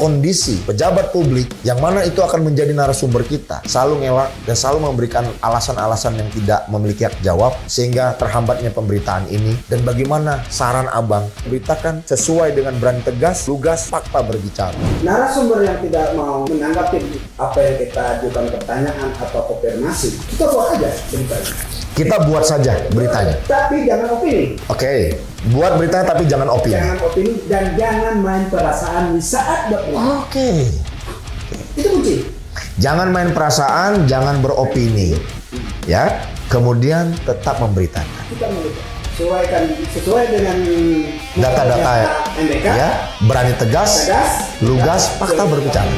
kondisi pejabat publik yang mana itu akan menjadi narasumber kita selalu ngelak dan selalu memberikan alasan-alasan yang tidak memiliki hak jawab sehingga terhambatnya pemberitaan ini. Dan bagaimana saran Abang beritakan sesuai dengan berani tegas, lugas, fakta berbicara. Narasumber yang tidak mau menanggapi apa yang kita ajukan pertanyaan atau konfirmasi, kita buat aja beritanya. Kita buat saja beritanya. Tapi jangan opini. Oke, buat beritanya tapi jangan opini. Jangan opini dan jangan main perasaan di saat beropini. Oke. Itu kunci. Jangan main perasaan, jangan beropini. Ya, kemudian tetap memberitakan. Kita menyesuaikan sesuai dengan Data-data MBK. ya, berani tegas, lugas, fakta berbicara.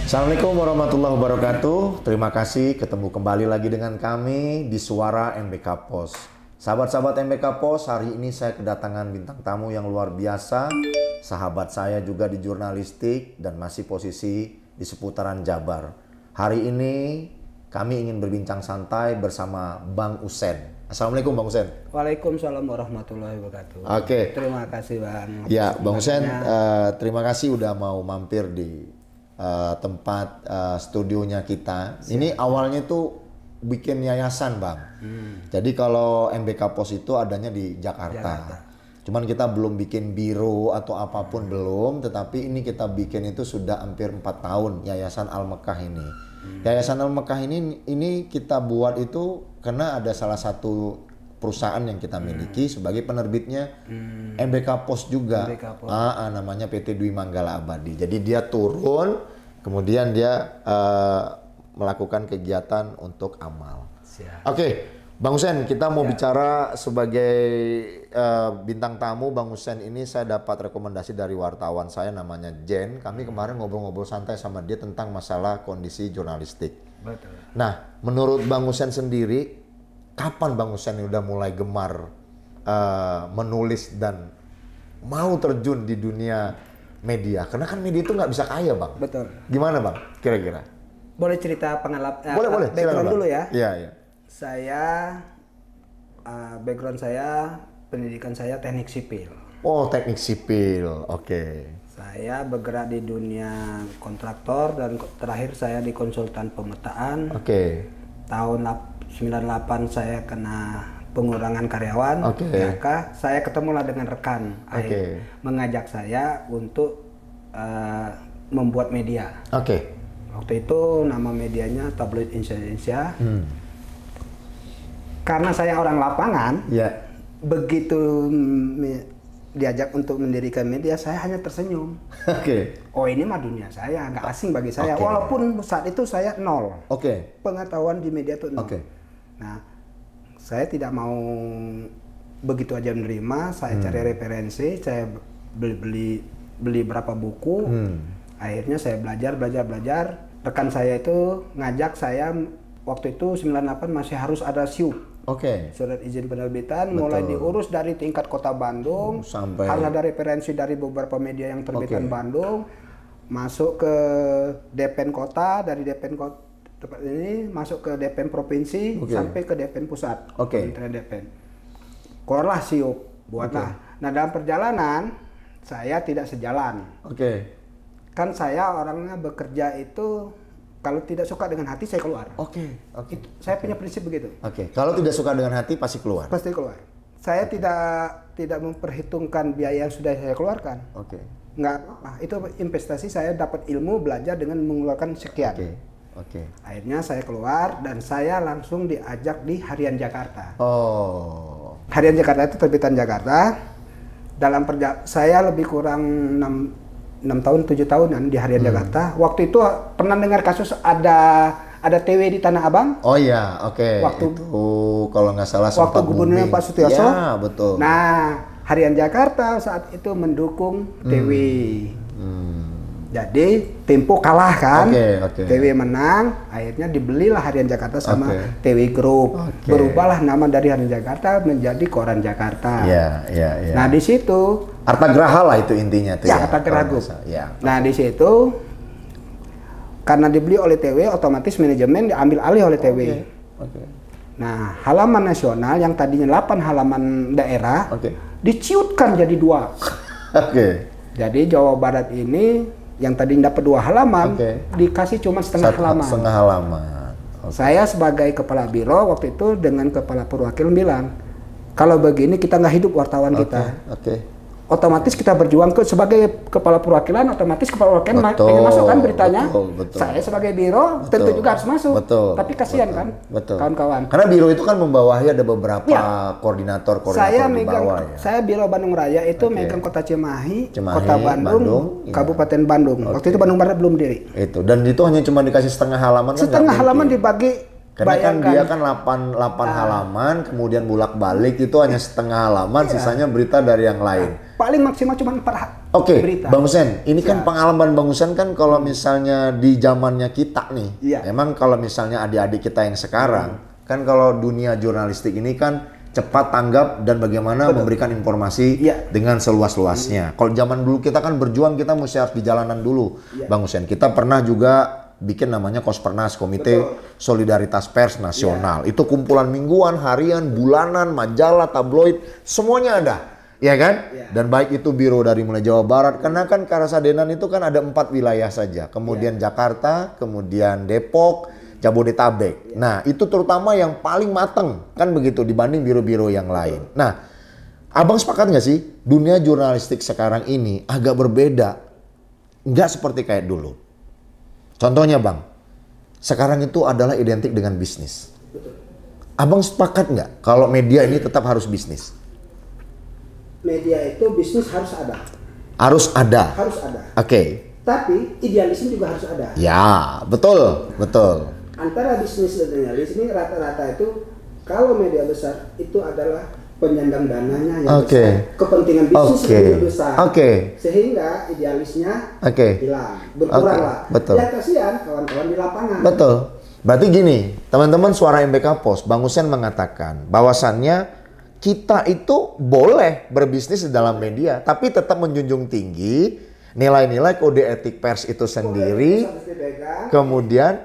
Assalamualaikum warahmatullahi wabarakatuh. Terima kasih ketemu kembali lagi dengan kami di Suara MBK Pos. Sahabat-sahabat MBK Pos, hari ini saya kedatangan bintang tamu yang luar biasa. Sahabat saya juga di jurnalistik dan masih posisi di seputaran Jabar. Hari ini kami ingin berbincang santai bersama Bang Usen. Assalamualaikum Bang Usen. Waalaikumsalam warahmatullahi wabarakatuh. Oke. Terima kasih Bang. Ya Bang Usen, terima kasih udah mau mampir di tempat studionya kita. Ini awalnya tuh bikin yayasan Bang. Jadi kalau MBK Pos itu adanya di Jakarta. Cuman kita belum bikin biro atau apapun belum. Tetapi ini kita bikin itu sudah hampir 4 tahun Yayasan Al-Mekah ini. Yayasan Al-Mekah ini kita buat itu karena ada salah satu perusahaan yang kita miliki sebagai penerbitnya MBK Pos juga. Namanya PT Dwi Manggala Abadi. Jadi dia turun, kemudian dia melakukan kegiatan untuk amal. Oke, Bang Usen, kita mau bicara sebagai bintang tamu. Bang Usen ini saya dapat rekomendasi dari wartawan saya namanya Jen. Kami kemarin ngobrol-ngobrol santai sama dia tentang masalah kondisi jurnalistik. Betul. Nah, menurut Bang Usen sendiri, kapan Bang Usen udah mulai gemar menulis dan mau terjun di dunia media? Karena kan media itu nggak bisa kaya Bang. Betul. Gimana Bang kira-kira? Boleh cerita pengalaman Boleh. background Silakan, dulu ya. Iya. Saya background saya, pendidikan saya teknik sipil. Oh, teknik sipil. Oke. Saya bergerak di dunia kontraktor dan terakhir saya di konsultan pemetaan. Oke. Tahun 98 saya kena pengurangan karyawan, PHK. Saya ketemulah dengan rekan mengajak saya untuk membuat media. Waktu itu nama medianya Tabloid Indonesia. Karena saya orang lapangan, begitu diajak untuk mendirikan media, saya hanya tersenyum. Oh, ini mah dunia saya, nggak asing bagi saya. Walaupun saat itu saya nol. Pengetahuan di media itu nol. Nah, saya tidak mau begitu aja menerima. Saya cari referensi, saya beli berapa buku. Akhirnya saya belajar. Rekan saya itu ngajak saya, waktu itu 98 masih harus ada SIUP. Surat izin penerbitan. Mulai diurus dari tingkat kota Bandung, sampai harus ada referensi dari beberapa media yang terbitan Bandung, masuk ke Depen kota, dari Depen kota tempat ini masuk ke Depen provinsi, sampai ke Depen pusat, Kementerian Depen. Keluarlah SIUP, buatlah. Nah, dalam perjalanan saya tidak sejalan. Kan saya orangnya bekerja itu kalau tidak suka dengan hati saya keluar. Saya punya prinsip begitu. Kalau tidak suka dengan hati pasti keluar. Pasti keluar. Saya tidak memperhitungkan biaya yang sudah saya keluarkan. Nggak apa. Itu investasi, saya dapat ilmu, belajar dengan mengeluarkan sekian. Akhirnya saya keluar dan saya langsung diajak di Harian Jakarta. Harian Jakarta itu terbitan Jakarta. Saya lebih kurang 6 tahun, 7 tahunan di Harian Jakarta. Waktu itu pernah dengar kasus ada ada TW di Tanah Abang. Oh iya, oke. Waktu itu kalau nggak salah waktu gubernurnya Pak Sutiyoso. Ya, betul. Nah, Harian Jakarta saat itu mendukung TW. Jadi Tempo kalah kan, TW menang, akhirnya dibelilah Harian Jakarta sama TW Group. Berubahlah nama dari Harian Jakarta menjadi Koran Jakarta. Iya. Nah di situ Arta Graha lah itu intinya tuh ya. Arta Graha Group. Nah di situ karena dibeli oleh TW, otomatis manajemen diambil alih oleh TW. Nah halaman nasional yang tadinya 8 halaman daerah diciutkan jadi 2. Jadi Jawa Barat ini yang tadi dapat 2 halaman dikasih cuma setengah halaman. Saya sebagai kepala biro waktu itu dengan kepala perwakilan bilang, kalau begini kita nggak hidup wartawan kita. Otomatis kita berjuang sebagai kepala perwakilan, otomatis kepala perwakilan pengen masuk kan beritanya. Saya sebagai biro tentu juga harus masuk. Tapi kasihan kan kawan-kawan. Karena biro itu kan membawahi ada beberapa koordinator di bawah ya. Saya biro Bandung Raya itu megang kota Cimahi, kota Bandung, Kabupaten Bandung. Waktu itu Bandung Barat belum diri. Itu dan itu hanya cuma dikasih setengah halaman. Setengah halaman dibagi. Karena kan dia kan 8 halaman, kemudian bolak-balik itu hanya setengah halaman, sisanya berita dari yang lain. Paling maksimal cuma 4 berita. Bang Husen, ini kan pengalaman Bang Husen kan kalau misalnya di zamannya kita nih, emang kalau misalnya adik-adik kita yang sekarang, kan kalau dunia jurnalistik ini kan cepat tanggap dan bagaimana memberikan informasi dengan seluas-luasnya. Kalau zaman dulu kita kan berjuang, kita mesti harus di jalanan dulu, Bang Husen. Kita pernah juga bikin namanya Kospernas, Komite Solidaritas Pers Nasional. Itu kumpulan mingguan, harian, bulanan, majalah, tabloid, semuanya ada. Ya kan? Dan baik itu biro dari mulai Jawa Barat, karena kan Karasidenan itu kan ada 4 wilayah saja. Kemudian Jakarta, kemudian Depok, Jabodetabek. Nah, itu terutama yang paling mateng, kan begitu dibanding biro-biro yang lain. Nah, Abang sepakat nggak sih? Dunia jurnalistik sekarang ini agak berbeda. Nggak seperti kayak dulu. Contohnya Bang, sekarang itu adalah identik dengan bisnis. Abang sepakat nggak kalau media ini tetap harus bisnis? Media itu bisnis harus ada. Harus ada? Harus ada. Tapi idealisme juga harus ada. Ya, betul. Antara bisnis dan idealisme rata-rata itu kalau media besar itu adalah penyandang dananya yang besar, kepentingan bisnis yang besar, sehingga idealisnya hilang, berkurang lah. Ya kasihan kawan-kawan di lapangan. Betul. Berarti gini, teman-teman Suara MBK Pos, Bang Husen mengatakan bahwasannya kita itu boleh berbisnis di dalam media, tapi tetap menjunjung tinggi nilai-nilai kode etik pers itu sendiri. Kemudian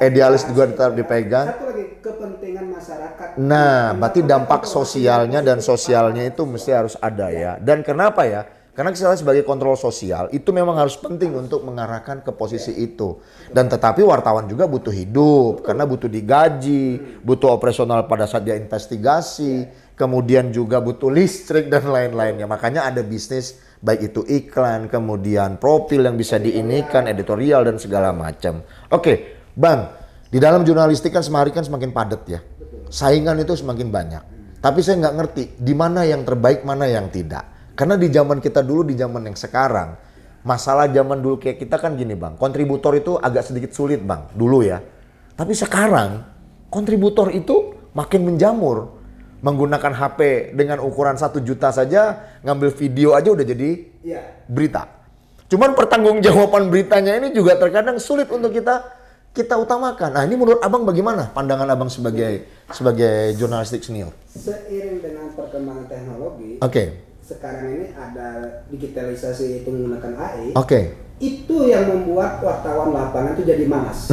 idealis juga tetap dipegang. Satu lagi, kepentingan masyarakat. Nah, berarti dampak sosialnya dan sosialnya itu mesti harus ada ya. Dan kenapa ya? Karena kita sebagai kontrol sosial itu memang harus penting untuk mengarahkan ke posisi itu. Dan tetapi wartawan juga butuh hidup karena butuh digaji, butuh operasional pada saat dia investigasi, kemudian juga butuh listrik dan lain-lainnya. Makanya ada bisnis, baik itu iklan, kemudian profil yang bisa diinikan, editorial dan segala macam. Oke, Bang, di dalam jurnalistik kan semakin padat ya. Saingan itu semakin banyak. Tapi saya nggak ngerti di mana yang terbaik, mana yang tidak. Karena di zaman kita dulu, di zaman yang sekarang, masalah zaman dulu kayak kita kan gini Bang, kontributor itu agak sedikit sulit Bang, dulu ya. Tapi sekarang, kontributor itu makin menjamur. Menggunakan HP dengan ukuran 1 juta saja, ngambil video aja udah jadi berita. Cuman pertanggungjawaban beritanya ini juga terkadang sulit untuk kita utamakan. Nah ini menurut Abang bagaimana pandangan Abang sebagai jurnalistik senior? Seiring dengan perkembangan teknologi, sekarang ini ada digitalisasi itu menggunakan AI. Itu yang membuat wartawan lapangan itu jadi malas.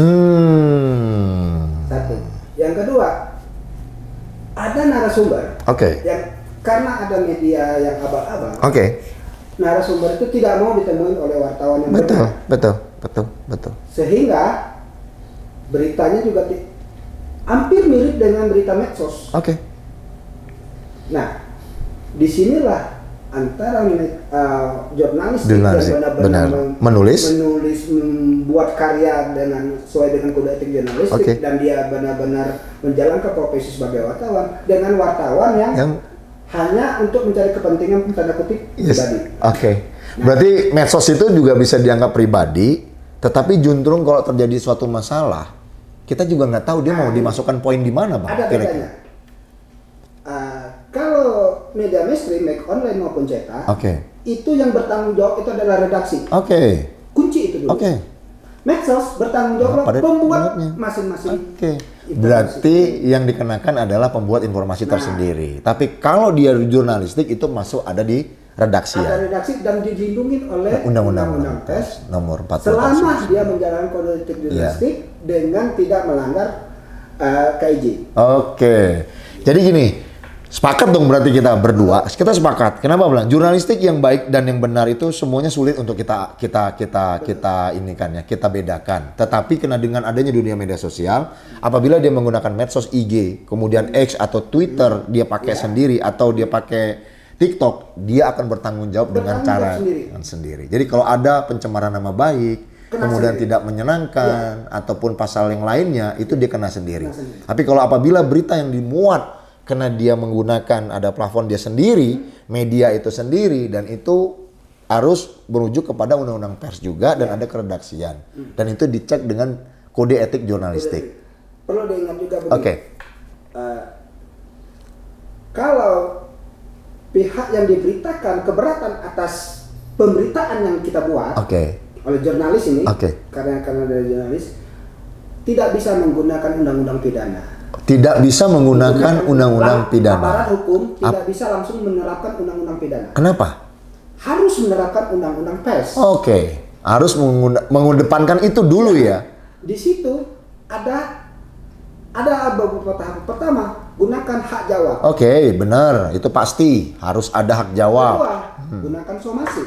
Satu. Yang kedua, ada narasumber. Yang karena ada media yang abal-abal. Narasumber itu tidak mau ditemui oleh wartawan yang betul. Sehingga beritanya juga hampir mirip dengan berita medsos. Nah, disinilah antara jurnalis yang benar-benar menulis, membuat karya dengan sesuai dengan kode etik jurnalistik dan dia benar-benar menjalankan profesi sebagai wartawan dengan wartawan yang hanya untuk mencari kepentingan tanda kutip pribadi. Berarti medsos itu juga bisa dianggap pribadi, tetapi justru kalau terjadi suatu masalah kita juga nggak tahu dia mau dimasukkan poin di mana, Bang. Ada bedanya. Kalau media mainstream, baik online maupun cetak, itu yang bertanggung jawab itu adalah redaksi. Kunci itu dulu. Medsos bertanggung jawab pembuat masing-masing. Berarti yang dikenakan adalah pembuat informasi tersendiri. Tapi kalau dia jurnalistik itu masuk ada di redaksi. Ada redaksi dan dilindungi oleh Undang-Undang Pers nomor 4. Selama dia menjalankan kode etik jurnalistik dengan tidak melanggar KIJ. Jadi gini. Sepakat dong berarti kita berdua. Kita sepakat. Kenapa bilang jurnalistik yang baik dan yang benar itu semuanya sulit untuk kita ini kan ya, kita bedakan. Tetapi kena dengan adanya dunia media sosial, apabila dia menggunakan medsos IG, kemudian X atau Twitter dia pakai sendiri atau dia pakai TikTok, dia akan bertanggung jawab dengan cara sendiri. Jadi kalau ada pencemaran nama baik, kemudian tidak menyenangkan ataupun pasal yang lainnya, itu dia kena sendiri. Tapi kalau apabila berita yang dimuat karena dia menggunakan ada plafon dia sendiri, media itu sendiri, dan itu harus merujuk kepada undang-undang pers juga dan ada keredaksian. Dan itu dicek dengan kode etik jurnalistik. Perlu diingat juga begini. Kalau pihak yang diberitakan keberatan atas pemberitaan yang kita buat oleh jurnalis ini, karena dari jurnalis tidak bisa menggunakan undang-undang pidana. Tidak bisa menggunakan undang-undang pidana. Aparat hukum tidak bisa langsung menerapkan undang-undang pidana. Kenapa? Harus menerapkan undang-undang pers. Harus mengedepankan itu dulu ya. Di situ ada beberapa tahap. Pertama, gunakan hak jawab. Benar, itu pasti harus ada hak jawab. Kedua, gunakan somasi.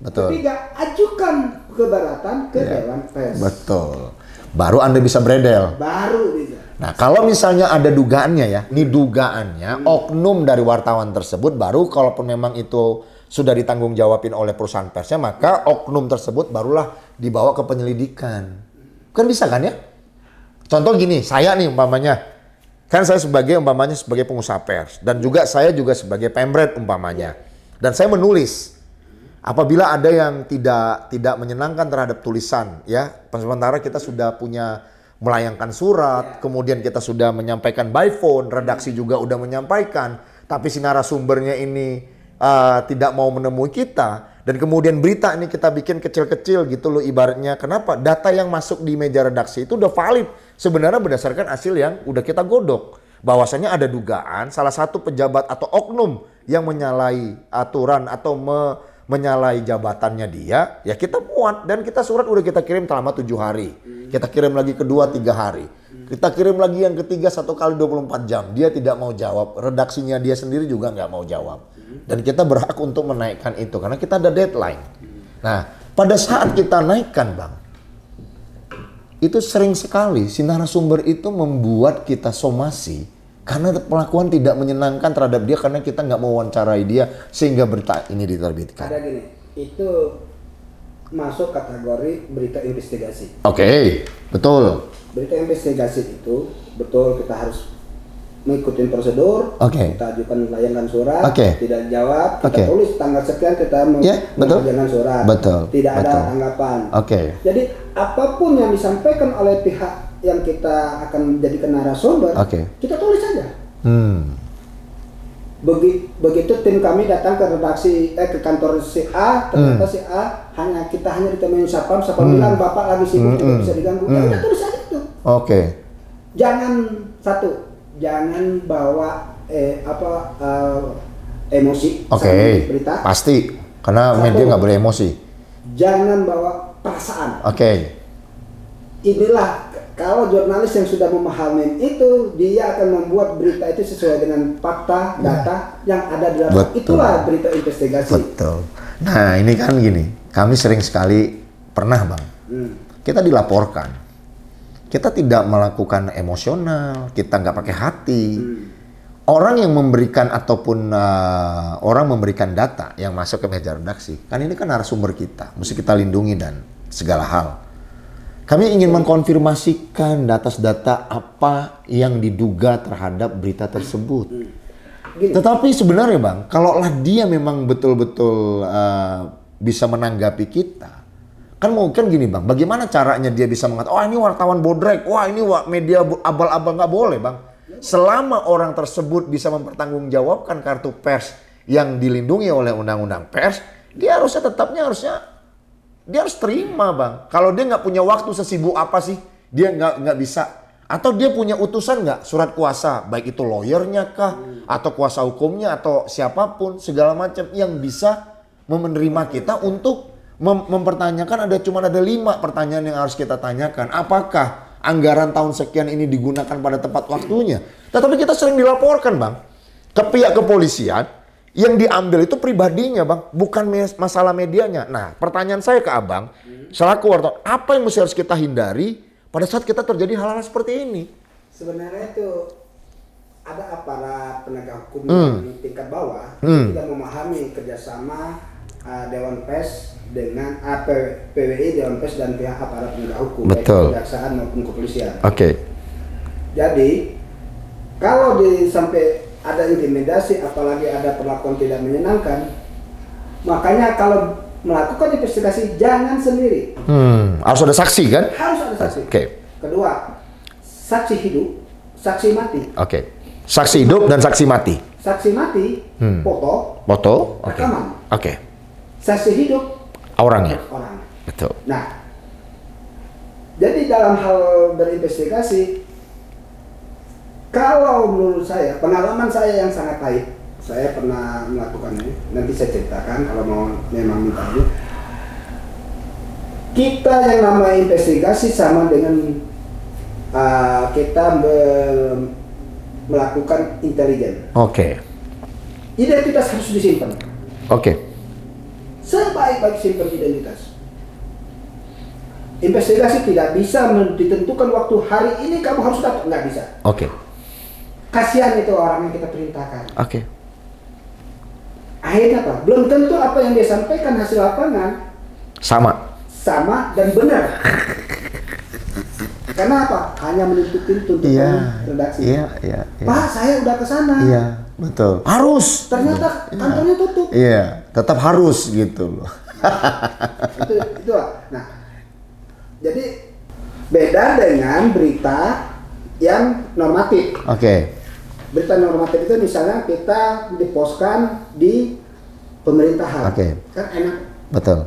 Betul. Ketiga, ajukan keberatan ke Dewan Pers. Betul. Baru Anda bisa beredel. Baru bisa. Nah, kalau misalnya ada dugaannya ya, ini dugaannya oknum dari wartawan tersebut, baru kalaupun memang itu sudah ditanggung jawabin oleh perusahaan persnya, maka oknum tersebut barulah dibawa ke penyelidikan. Kan bisa kan ya? Contoh gini, saya nih umpamanya, kan saya sebagai pengusaha pers, dan juga saya juga sebagai pemret umpamanya. Dan saya menulis, apabila ada yang tidak menyenangkan terhadap tulisan, ya, sementara kita sudah punya melayangkan surat, kemudian kita sudah menyampaikan by phone, redaksi juga udah menyampaikan, tapi si narasumbernya ini tidak mau menemui kita, dan kemudian berita ini kita bikin kecil-kecil gitu loh ibaratnya. Kenapa? Data yang masuk di meja redaksi itu udah valid sebenarnya berdasarkan hasil yang udah kita godok. Bahwasanya ada dugaan salah satu pejabat atau oknum yang menyalahi aturan atau menyalahi jabatannya dia, ya kita muat dan kita surat udah kita kirim selama 7 hari. Kita kirim lagi kedua 3 hari. Kita kirim lagi yang ketiga 1 kali 24 jam. Dia tidak mau jawab. Redaksinya dia sendiri juga nggak mau jawab. Dan kita berhak untuk menaikkan itu karena kita ada deadline. Nah, pada saat kita naikkan, Bang, itu sering sekali si narasumber itu membuat kita somasi karena perlakuan tidak menyenangkan terhadap dia karena kita nggak mau wawancarai dia sehingga berita ini diterbitkan. Ada gini, itu masuk kategori berita investigasi. Betul. Berita investigasi itu betul kita harus mengikuti prosedur. Kita ajukan layangan surat, tidak jawab, kita tulis tanggal sekian kita mengajukan surat. Tidak ada tanggapan. Jadi apapun yang disampaikan oleh pihak yang kita akan jadikan narasumber, kita tulis saja. Begitu tim kami datang ke redaksi ke kantor si A, ternyata si A hanya ditemuin sapam bilang bapak lagi sibuk tidak bisa diganggu. Ya udah tulis aja itu. Jangan bawa emosi berita. Pasti karena media nggak boleh emosi. Jangan bawa perasaan. Inilah kalau jurnalis yang sudah memahami itu, dia akan membuat berita itu sesuai dengan fakta, data yang ada di dalam. Itulah berita investigasi. Betul. Nah, ini kan gini, kami sering sekali pernah, Bang, kita dilaporkan. Kita tidak melakukan emosional, kita nggak pakai hati. Orang yang memberikan ataupun orang memberikan data yang masuk ke meja redaksi, kan ini kan narasumber kita, mesti kita lindungi dan segala hal. Kami ingin mengkonfirmasikan data apa yang diduga terhadap berita tersebut. Tetapi sebenarnya, Bang, kalaulah dia memang betul-betul bisa menanggapi kita, Kan mungkin gini Bang, bagaimana caranya dia bisa mengatakan, oh ini wartawan bodrek, wah ini media abal-abal, nggak boleh Bang. Selama orang tersebut bisa mempertanggungjawabkan kartu pers yang dilindungi oleh undang-undang pers, dia harus terima Bang. Kalau dia nggak punya waktu sesibuk apa sih, dia nggak bisa. Atau dia punya utusan nggak, surat kuasa, baik itu lawyernya kah, atau kuasa hukumnya, atau siapapun, segala macam yang bisa menerima kita untuk mempertanyakan. Cuma ada 5 pertanyaan yang harus kita tanyakan. Apakah anggaran tahun sekian ini digunakan pada tepat waktunya? Tetapi kita sering dilaporkan Bang, ke pihak kepolisian, yang diambil itu pribadinya Bang, bukan masalah medianya. Nah, pertanyaan saya ke Abang, selaku wartawan, apa yang harus kita hindari pada saat kita terjadi hal-hal seperti ini? Sebenarnya itu ada aparat penegak hukum di tingkat bawah yang tidak memahami kerjasama Dewan Pers dengan PWI, Dewan Pers dan pihak aparat penegak hukum, baik kejaksaan maupun kepolisian. Jadi kalau sampai ada intimidasi, apalagi ada perlakuan tidak menyenangkan, makanya kalau melakukan investigasi jangan sendiri. Harus ada saksi kan? Harus ada saksi. Kedua, saksi hidup, saksi mati. Saksi hidup dan saksi mati. Saksi mati, foto, rekaman. Saksi hidup, orangnya. Betul. Nah, jadi dalam hal berinvestigasi, kalau menurut saya, pengalaman saya yang sangat pahit, saya pernah melakukannya, nanti saya ceritakan kalau mau memang minta dulu. Kita yang namanya investigasi sama dengan kita melakukan intelijen. Identitas harus disimpan. Sebaik-baik simpan identitas. Investigasi tidak bisa ditentukan waktu hari ini kamu harus dapat, nggak bisa. Kasihan itu orang yang kita perintahkan. Akhirnya apa? Belum tentu apa yang dia sampaikan hasil lapangan sama dan benar. Karena apa? Hanya menutupi tuntutan redaksi. Pak, saya udah ke sana. Betul. Harus. Ternyata kantornya tutup. Tetap harus gitu loh. itu. Nah, jadi beda dengan berita yang normatif. Berita normatif itu misalnya kita dipostkan di pemerintahan. Kan enak. Betul.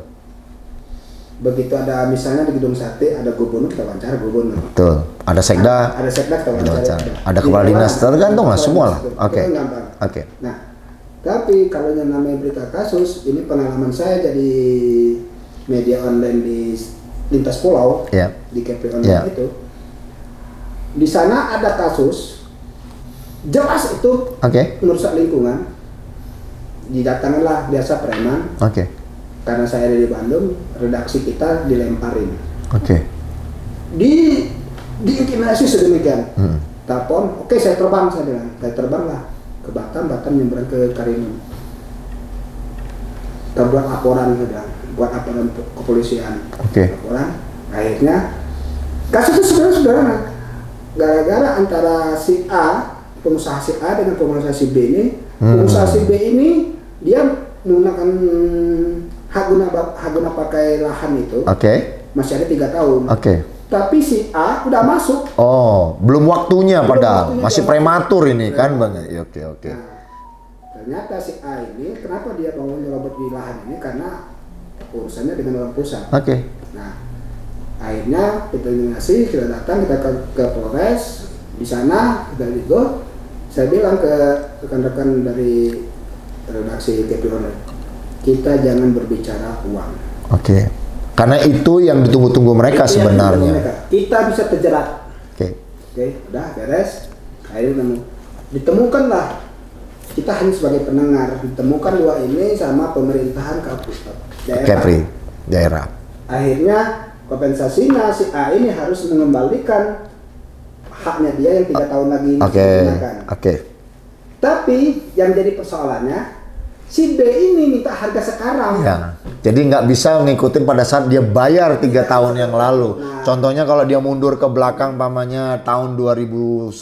Begitu ada misalnya di gedung sate ada gubernur, kita wawancara gubernur. Betul. Ada sekda. Ada sekda kita wawancara. Ada kepala dinas, tergantung lah semua lah. Nah, tapi kalau yang namanya berita kasus, ini pengalaman saya jadi media online di lintas pulau, di KP online itu. Di sana ada kasus jelas itu merusak lingkungan. Didatangkanlah biasa preman. Karena saya ada di Bandung, redaksi kita dilemparin. Diintimidasi sedemikian. Telepon, saya terbang, saya bilang. Saya terbanglah ke Batam nyebrang ke Karimun. Kita buat laporan, buat laporan kepolisian. Laporan, akhirnya kasus itu sederhana. Gara-gara antara si A, pengusaha si A dengan pengusaha si B ini, pengusaha si B ini dia menggunakan hak guna pakai lahan itu, masih ada 3 tahun. Tapi si A udah masuk. Belum waktunya padahal masih prematur ini kan Bang. Nah, ternyata si A ini kenapa dia mau nyerobot di lahan ini, karena urusannya dengan orang pusat. Nah, akhirnya kita intimidasi, kita datang, kita ke Polres. Di sana dari itu saya bilang ke rekan-rekan dari redaksi KP Online, kita jangan berbicara uang. Karena itu yang ditunggu-tunggu mereka sebenarnya. Kita bisa terjerat. Udah beres. Akhirnya ditemukanlah. Kita hanya sebagai pendengar. Ditemukan 2 ini sama pemerintahan daerah. Akhirnya kompensasinya si A ini harus mengembalikan haknya dia yang 3 tahun lagi digunakan. Tapi yang jadi persoalannya, si B ini minta harga sekarang. Jadi nggak bisa ngikutin pada saat dia bayar 3 tahun yang lalu. Contohnya kalau dia mundur ke belakang umpamanya tahun 2011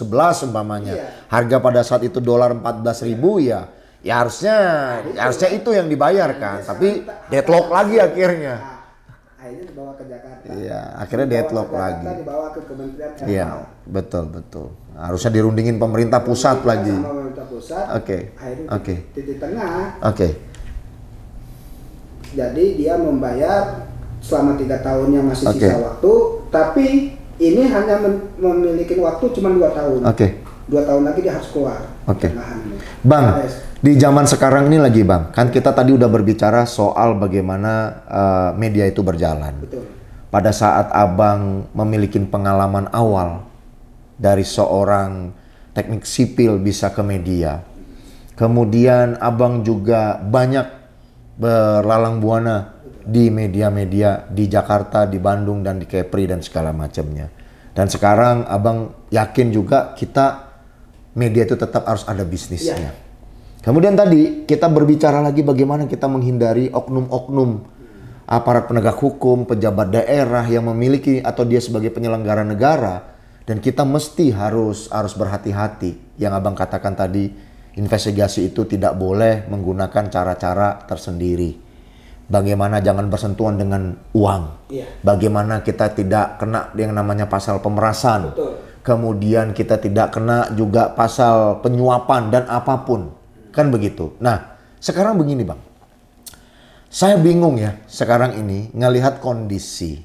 umpamanya, harga pada saat itu dolar 14.000 ya harusnya itu yang dibayarkan. Tapi deadlock lagi akhirnya. Akhirnya dibawa dibawa ke Jakarta. Iya, akhirnya deadlock lagi. Dibawa ke Kementerian LH. Iya, betul. Harusnya dirundingin pemerintah pusat lagi. Sama pemerintah pusat. Akhirnya titik tengah. Jadi dia membayar selama 3 tahun yang masih sisa waktu, tapi ini hanya memiliki waktu cuma 2 tahun. 2 tahun lagi dia harus keluar. Bang, di zaman sekarang ini lagi Bang, kan kita tadi udah berbicara soal bagaimana media itu berjalan. Betul. Pada saat Abang memiliki pengalaman awal dari seorang teknik sipil bisa ke media, kemudian Abang juga banyak berlalang buana di media-media di Jakarta, di Bandung, dan di Kepri dan segala macamnya. Dan sekarang Abang yakin juga media itu tetap harus ada bisnisnya. Kemudian tadi kita berbicara lagi bagaimana kita menghindari oknum-oknum aparat penegak hukum, pejabat daerah yang memiliki atau dia sebagai penyelenggara negara, dan kita mesti harus berhati-hati. Yang Abang katakan tadi, investigasi itu tidak boleh menggunakan cara-cara tersendiri. Bagaimana jangan bersentuhan dengan uang. Bagaimana kita tidak kena yang namanya pasal pemerasan. Kemudian kita tidak kena juga pasal penyuapan dan apapun. Kan begitu. Nah, sekarang begini Bang. Saya bingung ya sekarang ini ngelihat kondisi.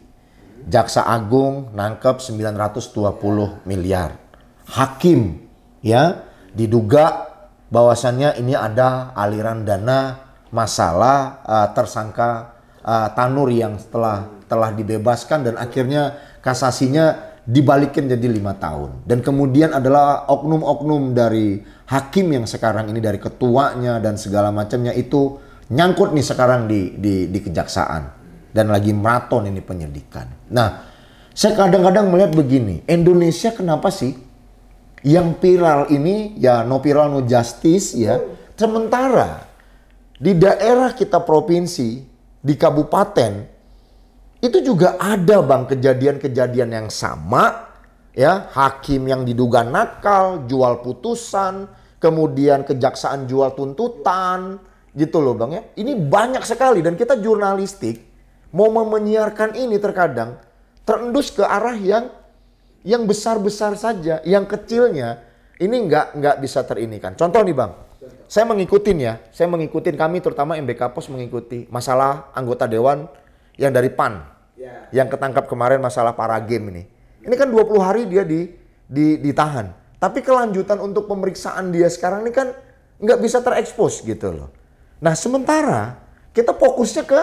Jaksa Agung nangkep 920 miliar. Hakim ya diduga bahwasannya ini ada aliran dana masalah tersangka Tanur yang telah dibebaskan dan akhirnya kasasinya dibalikin jadi 5 tahun. Dan kemudian adalah oknum-oknum dari hakim yang sekarang ini, dari ketuanya dan segala macamnya itu nyangkut nih sekarang di kejaksaan. Dan lagi maraton ini penyidikan. Nah, saya kadang-kadang melihat begini, Indonesia kenapa sih yang viral ini ya no viral no justice ya. Sementara di daerah kita provinsi, di kabupaten, itu juga ada Bang kejadian-kejadian yang sama ya, hakim yang diduga nakal, jual putusan, kemudian kejaksaan jual tuntutan, gitu loh Bang ya. Ini banyak sekali dan kita jurnalistik mau menyiarkan ini terkadang terendus ke arah yang besar-besar saja, yang kecilnya ini nggak bisa terinikan. Contoh nih Bang, saya mengikutin kami terutama MBK Pos mengikuti masalah anggota dewan yang dari PAN, yang ketangkap kemarin masalah Paragame ini. Ini kan 20 hari dia ditahan. Tapi kelanjutan untuk pemeriksaan dia sekarang ini kan nggak bisa terekspos gitu loh. Nah sementara kita fokusnya ke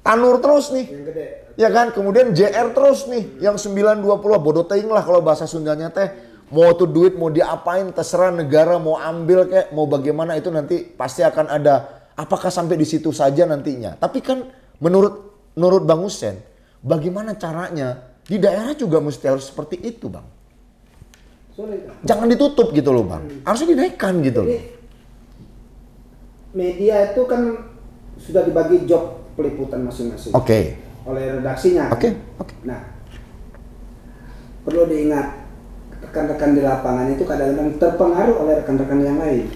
Tanur terus nih. Yang gede. Ya kan, kemudian JR terus nih, yang 920 bodoh teing lah kalau bahasa Sundanya teh. Mau tuh duit mau diapain, terserah negara mau ambil kayak mau bagaimana itu nanti pasti akan ada. Apakah sampai di situ saja nantinya? Tapi kan menurut Bang Hussein, bagaimana caranya di daerah juga mesti harus seperti itu Bang. Sulit. Jangan ditutup gitu loh Bang. Harusnya dinaikkan gitu loh. Media itu kan sudah dibagi job peliputan masing-masing. Oleh redaksinya. Nah, perlu diingat rekan-rekan di lapangan itu kadang-kadang terpengaruh oleh rekan-rekan yang lain.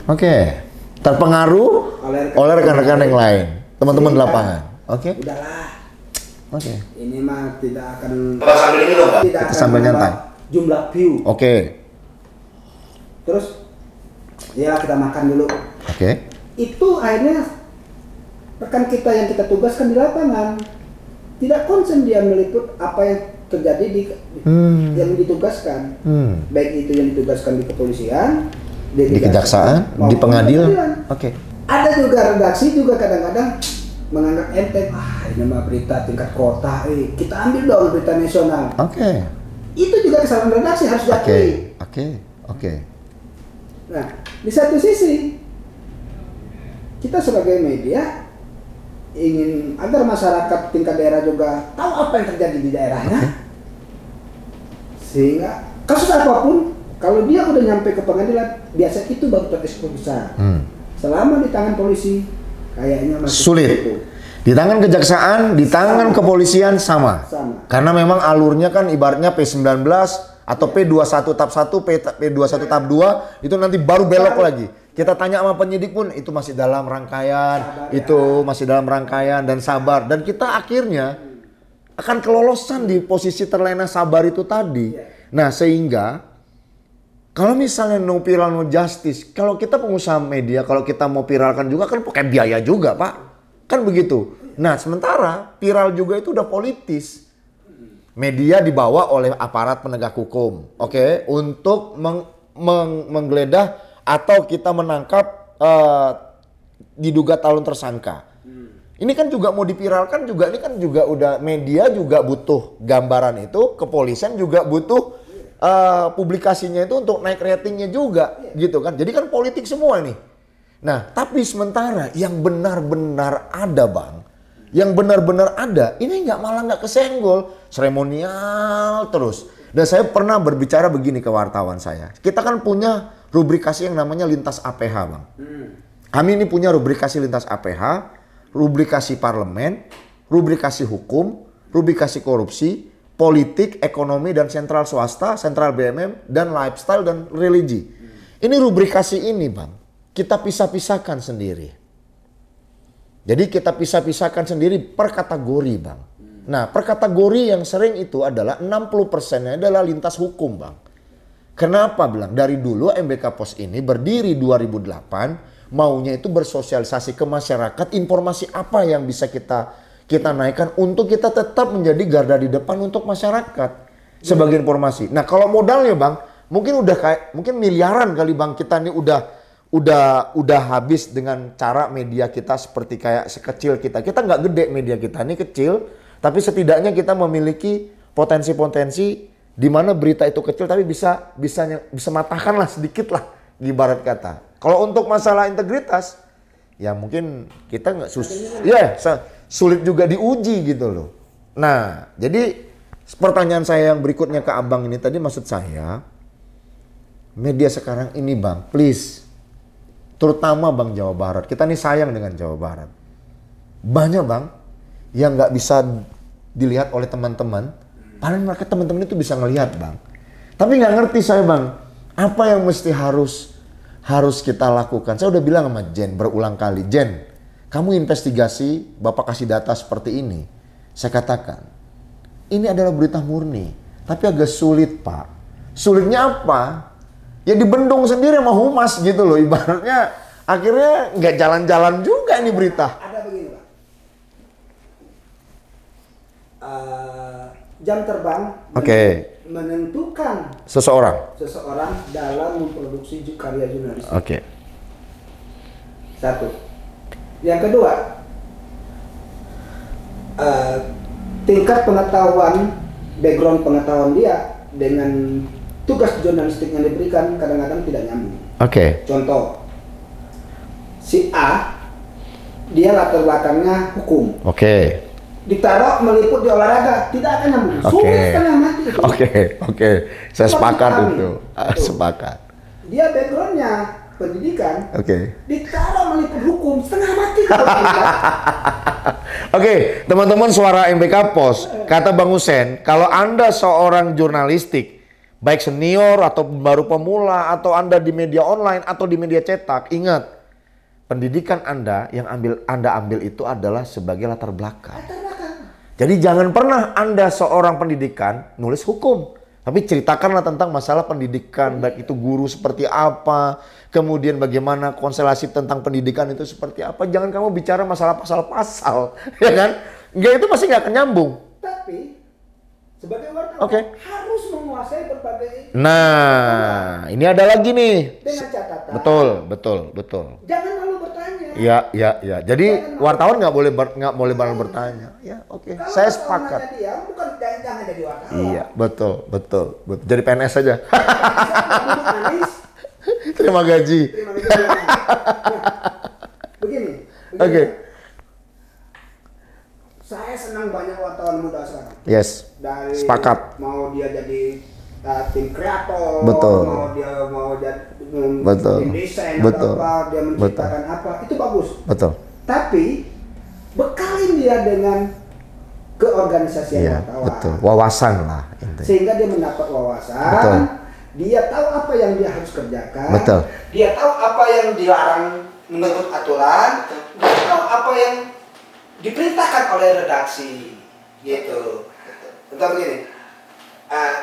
Terpengaruh oleh rekan-rekan yang lain, teman-teman di lapangan. Udahlah. Ini mah tidak akan sambil ini loh, Pak. Kita sambil nyantai. Jumlah view. Terus ya kita makan dulu. Itu akhirnya rekan kita yang kita tugaskan di lapangan tidak konsen dia meliput apa yang terjadi yang ditugaskan. Baik itu yang ditugaskan di kepolisian, di kejaksaan, di pengadilan. Ada juga redaksi juga kadang-kadang menganggap enteng, ini mah berita tingkat kota, kita ambil dong berita nasional. Itu juga kesalahan redaksi harus diakui. Nah, di satu sisi kita sebagai media ingin agar masyarakat tingkat daerah juga tahu apa yang terjadi di daerahnya. Sehingga kasus apapun kalau dia udah nyampe ke pengadilan biasa itu baru terekspos besar. Selama di tangan polisi kayaknya masih sulit. Di tangan kejaksaan, di tangan kepolisian sama. Karena memang alurnya kan ibaratnya P19 atau P21 tahap 1, P21 tahap 2 itu nanti baru belok lagi. Kita tanya sama penyidik pun itu masih dalam rangkaian, masih dalam rangkaian dan sabar. Dan kita akhirnya akan kelolosan di posisi terlena sabar itu tadi. Nah, sehingga kalau misalnya no viral no justice, kalau kita pengusaha media, kalau kita mau viralkan juga kan pakai biaya juga, Pak. Kan begitu. Nah, sementara viral juga itu udah politis. Media dibawa oleh aparat penegak hukum, oke, untuk menggeledah atau kita menangkap diduga calon tersangka. Ini kan juga mau dipiralkan juga, ini kan juga udah media juga butuh gambaran itu, kepolisian juga butuh publikasinya itu untuk naik ratingnya juga, gitu kan. Jadi kan politik semua nih. Nah, tapi sementara yang benar-benar ada, Bang, yang benar-benar ada, ini malah nggak kesenggol, seremonial terus. Dan saya pernah berbicara begini ke wartawan saya. Kita kan punya rubrikasi yang namanya lintas APH, Bang. Kami ini punya rubrikasi lintas APH, rubrikasi parlemen, rubrikasi hukum, rubrikasi korupsi, politik, ekonomi, dan sentral swasta, sentral BUMN, dan lifestyle dan religi. Ini rubrikasi ini, Bang, kita pisah-pisahkan sendiri. Jadi kita pisah-pisahkan sendiri per kategori, Bang. Nah, per kategori yang sering itu adalah 60%-nya adalah lintas hukum, Bang. Kenapa bilang? Dari dulu MBK Pos ini berdiri 2008, maunya itu bersosialisasi ke masyarakat informasi apa yang bisa kita naikkan untuk kita tetap menjadi garda di depan untuk masyarakat sebagai informasi. Nah, kalau modalnya, Bang, mungkin miliaran kali, Bang, kita ini udah habis dengan cara media kita seperti kayak sekecil kita. Kita nggak gede media kita, ini kecil, tapi setidaknya kita memiliki potensi-potensi di mana berita itu kecil tapi bisa matahkan lah sedikit lah, ibarat kata. Kalau untuk masalah integritas, ya mungkin kita nggak sulit juga diuji gitu loh. Nah, jadi pertanyaan saya yang berikutnya ke Abang ini tadi, maksud saya, media sekarang ini, Bang, please, terutama Bang Jawa Barat, kita nih sayang dengan Jawa Barat. Banyak, Bang, yang nggak bisa dilihat oleh teman-teman, padahal mereka teman-teman itu bisa ngelihat, Bang. Tapi nggak ngerti saya, Bang, apa yang mesti harus kita lakukan. Saya udah bilang sama Jen berulang kali, Jen, kamu investigasi, Bapak kasih data seperti ini. Saya katakan, ini adalah berita murni, tapi agak sulit, Pak. Sulitnya apa? Ya dibendung sendiri sama humas gitu loh, ibaratnya akhirnya nggak jalan-jalan juga ini berita. Ada begini, Pak. Jam terbang menentukan seseorang dalam memproduksi karya jurnalistik. Satu. Yang kedua, tingkat pengetahuan, background pengetahuan dia dengan tugas jurnalistik yang diberikan kadang-kadang tidak nyambung. Contoh, si A, dia latar belakangnya hukum. Ditaruh meliput di olahraga, tidak akan nyambung. Sulit setengah mati itu. Saya sepakat itu. Sepakat. Dia backgroundnya pendidikan. Ditaruh meliput hukum, setengah mati. Teman-teman Suara MBK Pos, kata Bang Hussein, kalau Anda seorang jurnalistik, baik senior atau baru pemula, atau Anda di media online atau di media cetak, ingat, pendidikan Anda yang Anda ambil itu adalah sebagai latar belakang. Jadi jangan pernah Anda seorang pendidikan nulis hukum, tapi ceritakanlah tentang masalah pendidikan, baik itu guru seperti apa, kemudian bagaimana konstelasi tentang pendidikan itu seperti apa. Jangan kamu bicara masalah pasal-pasal, ya kan? Enggak, itu pasti nggak akan nyambung. Tapi sebagai wartawan harus menguasai berbagai. Nah, ini ada lagi nih. Dengan catatan. Betul. Jangan malu bertanya. Ya. Jadi wartawan nggak boleh malu bertanya. Ya, saya sepakat. Dia, bukan jangan jadi wartawan. Iya, betul. Jadi PNS saja. Terima gaji. Begini. Saya senang banyak wartawan muda sekarang. Yes. Dari sepakat. Mau dia jadi tim kreator, mau jadi tim desain atau apa, dia menciptakan apa, itu bagus. Tapi bekalin dia dengan keorganisasian wartawan. Wawasan lah. Sehingga dia mendapat wawasan. Dia tahu apa yang dia harus kerjakan. Dia tahu apa yang dilarang menurut aturan. Dia tahu apa yang diperintahkan oleh redaksi. Gitu. Tentang begini,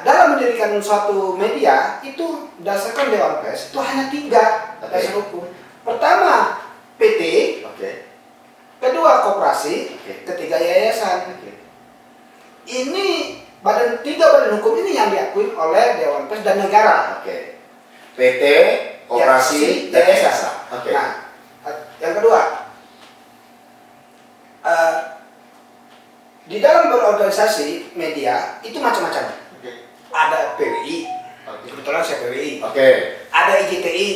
dalam mendirikan suatu media itu berdasarkan Dewan Pers itu hanya 3 dasar hukum. Pertama PT, kedua koperasi, ketiga yayasan. Ini 3 badan hukum ini yang diakui oleh Dewan Pers dan negara. PT, koperasi, dan yayasan. Nah, yang kedua, di dalam berorganisasi media itu macam-macam. Ada PWI, kebetulan saya PWI. Ada IGTI,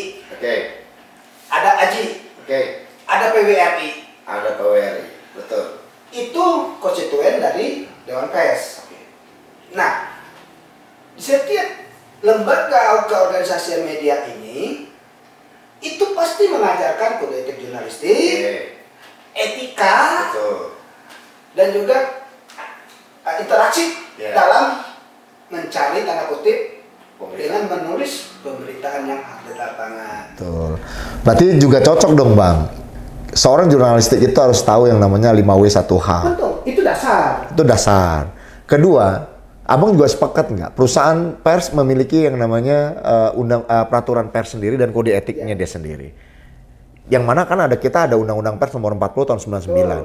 ada AJI, ada PWRI. Betul. Itu konstituen dari Dewan Pers. Nah, di setiap lembaga keorganisasian media ini itu pasti mengajarkan kode etik jurnalistik, etika, dan juga interaksi dalam mencari tanda kutip dengan menulis pemberitaan yang ada di lapangan. Betul. Berarti juga cocok dong Bang. Seorang jurnalistik itu harus tahu yang namanya 5W1H. Betul, itu dasar. Itu dasar. Kedua, Abang juga sepakat nggak? Perusahaan pers memiliki yang namanya peraturan pers sendiri dan kode etiknya dia sendiri. Yang mana kan kita ada Undang-Undang Pers nomor 40 tahun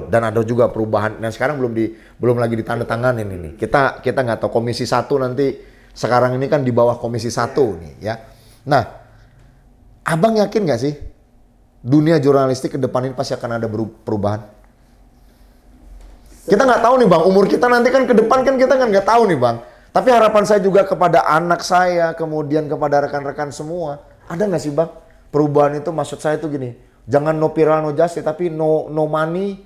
99 dan ada juga perubahan. Dan sekarang belum lagi ditandatanganin ini. Kita nggak tahu Komisi 1 nanti sekarang ini kan di bawah Komisi 1 nih ya. Nah, Abang yakin nggak sih dunia jurnalistik ke depan ini pasti akan ada perubahan? Kita nggak tahu nih Bang, umur kita nanti kan ke depan kan kita kan nggak tahu nih Bang. Tapi harapan saya juga kepada anak saya, kemudian kepada rekan-rekan semua, ada nggak sih Bang perubahan itu? Maksud saya itu gini. Jangan no viral no justice tapi no money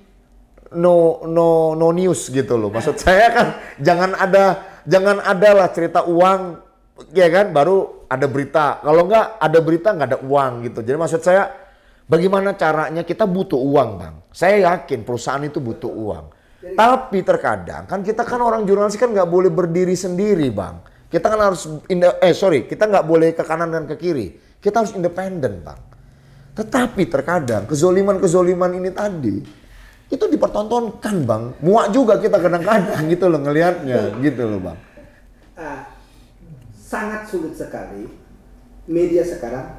no news gitu loh. Maksud saya kan jangan ada lah cerita uang ya kan baru ada berita. Kalau nggak ada berita nggak ada uang gitu. Jadi maksud saya bagaimana caranya kita butuh uang Bang. Saya yakin perusahaan itu butuh uang. Tapi terkadang kan kita kan orang jurnalis kan nggak boleh berdiri sendiri Bang. Kita kan harus kita nggak boleh ke kanan dan ke kiri. Kita harus independen Bang. Tetapi terkadang kezoliman ini tadi itu dipertontonkan Bang. Muak juga kita kadang-kadang gitu loh ngelihatnya gitu loh Bang. Sangat sulit sekali media sekarang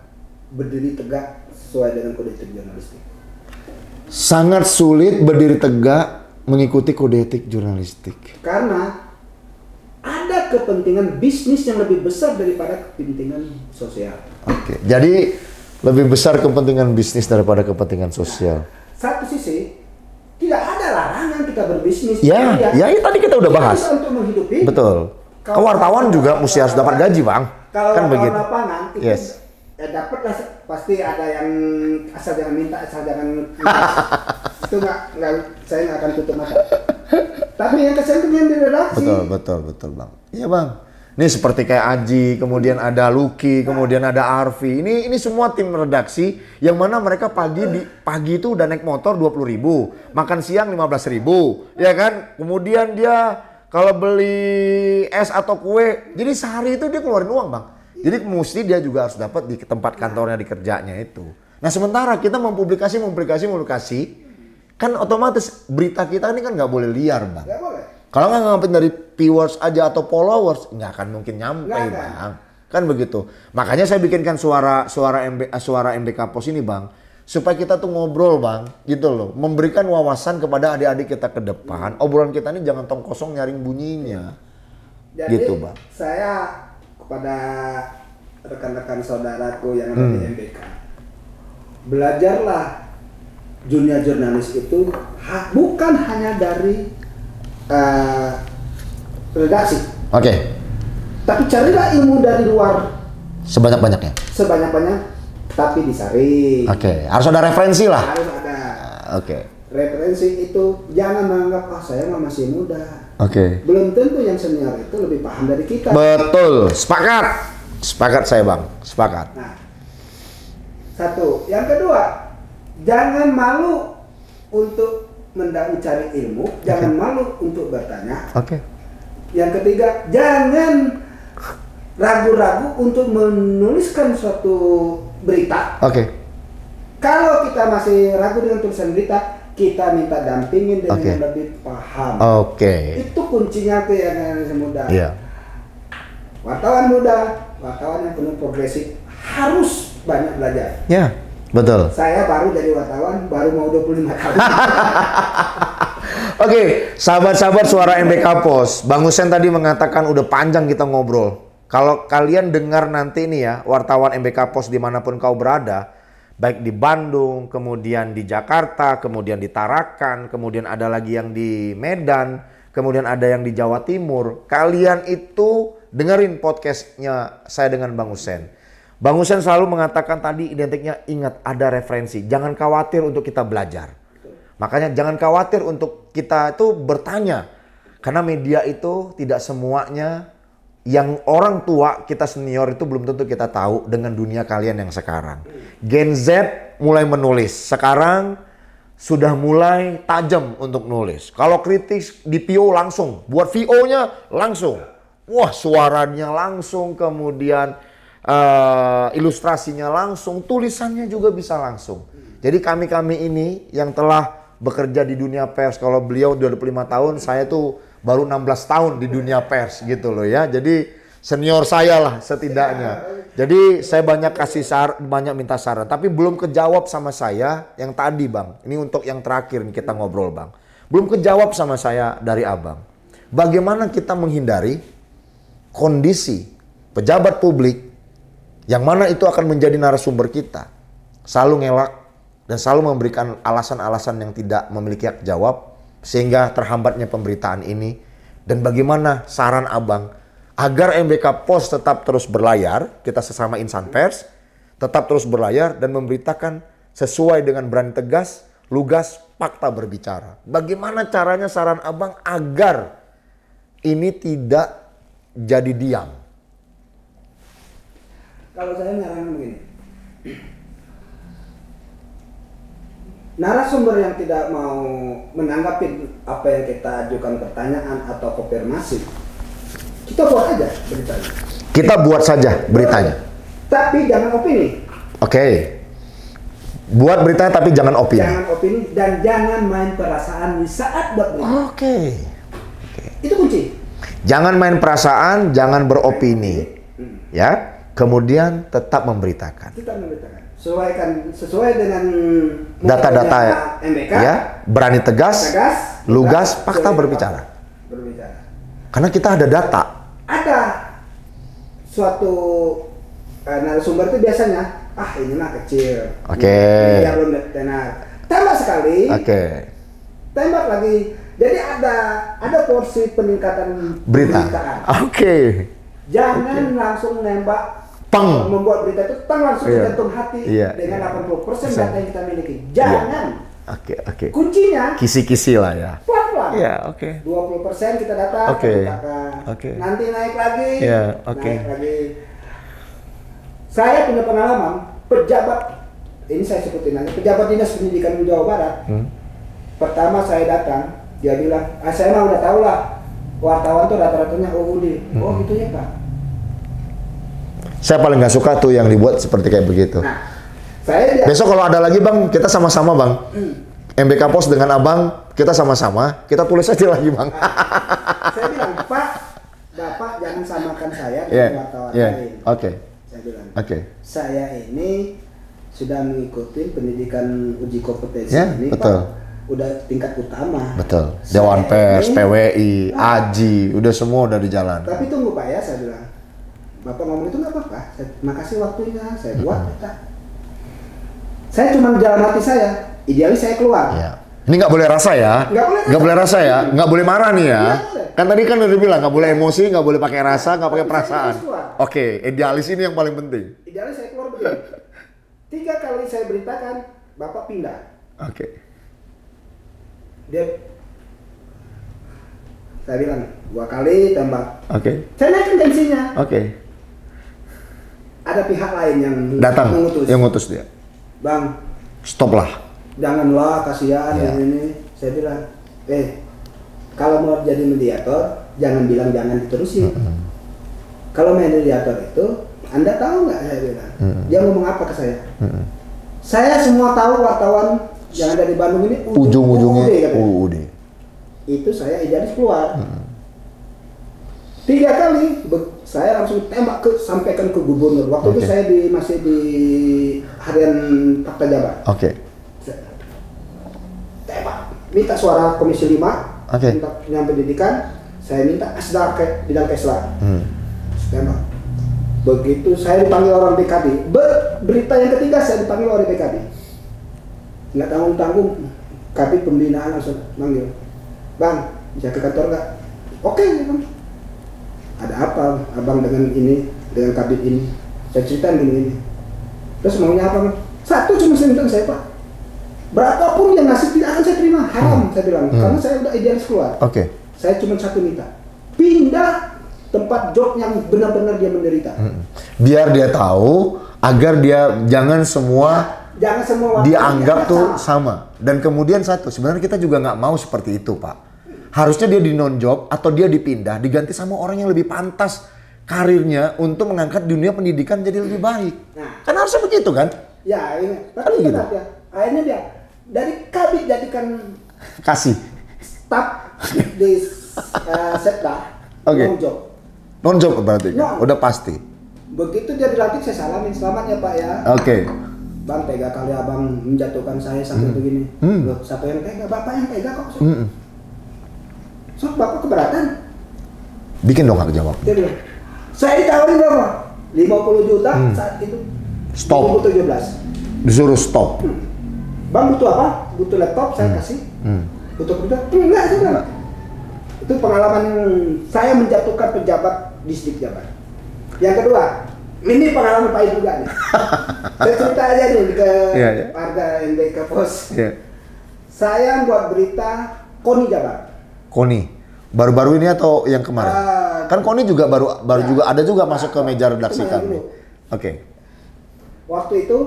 berdiri tegak sesuai dengan kode etik jurnalistik. Sangat sulit berdiri tegak mengikuti kode etik jurnalistik. Karena ada kepentingan bisnis yang lebih besar daripada kepentingan sosial. Jadi lebih besar kepentingan bisnis daripada kepentingan sosial. Satu sisi tidak ada larangan kita berbisnis. Ya tadi kita udah bahas. Untuk menghidupi. Betul. Kewartawan juga mesti harus dapat gaji Bang. Kalau kan begitu. lapangan itu dapat lah, pasti ada yang asal jangan minta, asal jangan itu saya nggak akan tutup mata. Tapi yang kesentuhan di redaksi. Betul Bang. Iya Bang. Ini seperti kayak Aji, kemudian ada Lucky, kemudian ada Arfi. Ini semua tim redaksi yang mana mereka pagi itu udah naik motor 20.000, makan siang 15.000, ya kan? Kemudian dia kalau beli es atau kue, jadi sehari itu dia keluarin uang Bang. Jadi mesti dia juga harus dapat di tempat kantornya di kerjanya itu. Nah sementara kita mempublikasi, kan otomatis berita kita ini kan nggak boleh liar Bang. Nggak boleh. Kalau nggak ngambil dari viewers aja atau followers, nggak akan mungkin nyampe Bang. Kan begitu. Makanya saya bikinkan suara MBK Pos ini Bang. Supaya kita tuh ngobrol Bang, gitu loh. Memberikan wawasan kepada adik-adik kita ke depan. Obrolan kita ini jangan tong kosong nyaring bunyinya. Jadi gitu Bang. Saya kepada rekan-rekan saudaraku yang ada di MBK, belajarlah dunia jurnalis itu bukan hanya dari redaksi. Tapi carilah ilmu dari luar sebanyak-banyaknya. Tapi disaring. Harus ada referensi lah. Harus ada. Referensi itu jangan menganggap saya masih muda. Belum tentu yang senior itu lebih paham dari kita. Betul, sepakat saya Bang, sepakat. Nah, satu, yang kedua, jangan malu untuk mencari ilmu, jangan malu untuk bertanya. Yang ketiga, jangan ragu-ragu untuk menuliskan suatu berita. Kalau kita masih ragu dengan tulisan berita, kita minta dampingin dengan yang lebih paham. Itu kuncinya tuh yang muda. Wartawan muda, wartawan yang penuh progresif harus banyak belajar. Betul. Saya baru jadi wartawan, baru mau 25 tahun. Sahabat-sahabat Suara MBK Pos, Bang Hussein tadi mengatakan udah panjang kita ngobrol. Kalau kalian dengar nanti nih ya, wartawan MBK Pos dimanapun kau berada, baik di Bandung, kemudian di Jakarta, kemudian di Tarakan, kemudian ada lagi yang di Medan, kemudian ada yang di Jawa Timur. Kalian itu dengerin podcastnya saya dengan Bang Hussein. Bang Hussein selalu mengatakan tadi identiknya, ingat ada referensi. Jangan khawatir untuk kita belajar. Makanya jangan khawatir untuk kita itu bertanya. Karena media itu tidak semuanya yang orang tua kita senior itu belum tentu kita tahu dengan dunia kalian yang sekarang. Gen Z mulai menulis. Sekarang sudah mulai tajam untuk nulis. Kalau kritis di PO langsung. Buat VO-nya langsung. Wah, suaranya langsung, kemudian ilustrasinya langsung, tulisannya juga bisa langsung. Jadi kami-kami ini yang telah bekerja di dunia pers, kalau beliau 25 tahun, saya tuh baru 16 tahun di dunia pers gitu loh ya. Jadi senior saya lah setidaknya. Jadi saya banyak banyak minta saran, tapi belum kejawab sama saya yang tadi Bang. Ini untuk yang terakhir nih kita ngobrol Bang. Belum kejawab sama saya dari Abang. Bagaimana kita menghindari kondisi pejabat publik yang mana itu akan menjadi narasumber kita selalu ngelak dan selalu memberikan alasan-alasan yang tidak memiliki hak jawab sehingga terhambatnya pemberitaan ini, dan bagaimana saran Abang agar MBK Pos tetap terus berlayar, kita sesama insan pers tetap terus berlayar dan memberitakan sesuai dengan berani tegas, lugas, fakta berbicara. Bagaimana caranya saran Abang agar ini tidak jadi diam? Kalau saya nyaranin begini, narasumber yang tidak mau menanggapi apa yang kita ajukan pertanyaan atau konfirmasi, kita buat aja beritanya. Kita buat saja beritanya. Tapi jangan opini. Buat beritanya tapi jangan opini. Jangan opini dan jangan main perasaan di saat buat berita. Itu kunci. Jangan main perasaan, jangan beropini. Ya. Kemudian tetap memberitakan. Sesuai dengan data-data MBK. Ya, berani tegas, lugas, fakta berbicara. Karena kita ada data. Ada suatu narasumber itu biasanya, ini mah kecil. Dia belum tenar. Tembak sekali. Tembak lagi. Jadi ada porsi peningkatan beritaan. Jangan langsung nembak. Membuat berita itu langsung jantung hati dengan 80% data yang kita miliki. Jangan. Kuncinya kisi-kisi lah ya. Pelan-pelan. 20% kita data, nanti naik lagi. Naik lagi. Saya punya pengalaman pejabat, ini saya sebutin aja, pejabat Dinas Pendidikan Jawa Barat. Pertama saya datang, dia bilang, saya mah udah tahu lah, wartawan tuh rata-ratanya UUD. Oh gitu ya Pak. Saya paling nggak suka tuh yang dibuat seperti kayak begitu. Besok kalau ada lagi Bang, kita sama-sama Bang. MBK Pos dengan Abang, kita sama-sama, kita tulis aja lagi Bang. Saya bilang, Pak, Bapak jangan samakan saya dengan wartawan lain. Saya bilang, saya ini sudah mengikuti pendidikan uji kompetensi ini Pak, udah tingkat utama. Dewan Pers, PWI, AJI, udah semua udah di jalan. Tapi tunggu Pak ya, saya bilang. Bapak ngomong itu nggak apa-apa, makasih waktunya, saya buat kita. Saya cuma jalan hati saya, idealis saya keluar. Ini nggak boleh rasa ya, nggak boleh rasa ya, nggak boleh marah nih ya. Kan tadi kan udah bilang nggak boleh emosi, nggak boleh pakai rasa, nggak pakai perasaan. Idealis ini yang paling penting. Idealis saya keluar begini. 3 kali saya beritakan, Bapak pindah. Saya bilang 2 kali tembak. Saya naikin tensinya. Ada pihak lain yang datang, mengutus. Yang ngutus dia. Bang, stop lah. Janganlah, kasihan ini. Saya bilang, kalau mau jadi mediator, jangan bilang jangan diterusin. Kalau mediator itu, Anda tahu nggak? Saya bilang. Dia ngomong apa ke saya? Saya semua tahu wartawan yang ada di Bandung ini ujung-ujungnya UUD. Itu saya idealis keluar. 3 kali saya langsung tembak sampaikan ke gubernur. Waktu itu saya masih di harian Fakta Jabar. Tembak, minta suara Komisi 5, minta yang pendidikan, saya minta asdar ke bidang Kesra. Tembak. Begitu saya dipanggil orang BKD, berita yang ketiga saya dipanggil oleh BKD. Nggak tanggung-tanggung, Kabid Pembinaan langsung manggil. Bang, bisa ke kantor nggak? Oke, Bang. Ada apa abang dengan ini, dengan Kabid ini? Saya ceritain gini. Terus maunya apa, Bang? Satu cuma saya Pak. Berapapun yang ngasih tidak akan saya terima, haram saya bilang. Karena saya udah idealis keluar. Saya cuma satu minta, pindah tempat job yang benar-benar dia menderita. Biar dia tahu, agar dia jangan semua dianggap tuh sama. Dan kemudian satu, sebenarnya kita juga nggak mau seperti itu, Pak. Harusnya dia di non-job atau dia dipindah, diganti sama orang yang lebih pantas karirnya untuk mengangkat dunia pendidikan jadi lebih baik. Kan harusnya begitu kan? Ya, ini. Tapi gitu. Ya. Akhirnya dia dari Kabid jadikan kasih staf di Setda non-job. Non-job berarti? Udah pasti. Begitu dia dilantik saya salamin, selamat ya Pak ya. Bang, tega kali abang menjatuhkan saya sampai begini. Loh, siapa yang tega? Bapak yang tega kok. So, Bapak keberatan? Bikin dong hak jawab. Dia bilang, saya ditawarin berapa? 50 juta saat itu. Stop. 2017. Disuruh stop. Bang butuh apa? Butuh laptop, saya kasih. Butuh kerja? Enggak, saya bilang. Itu pengalaman saya menjatuhkan pejabat distrik Jabar. Yang kedua, ini pengalaman pahit juga nih. Saya cerita aja nih ke warga NBK Pos. Saya buat berita KONI Jabar. KONI, baru-baru ini atau yang kemarin? Kan KONI juga baru juga ada juga masuk ke meja redaksi kami. Waktu itu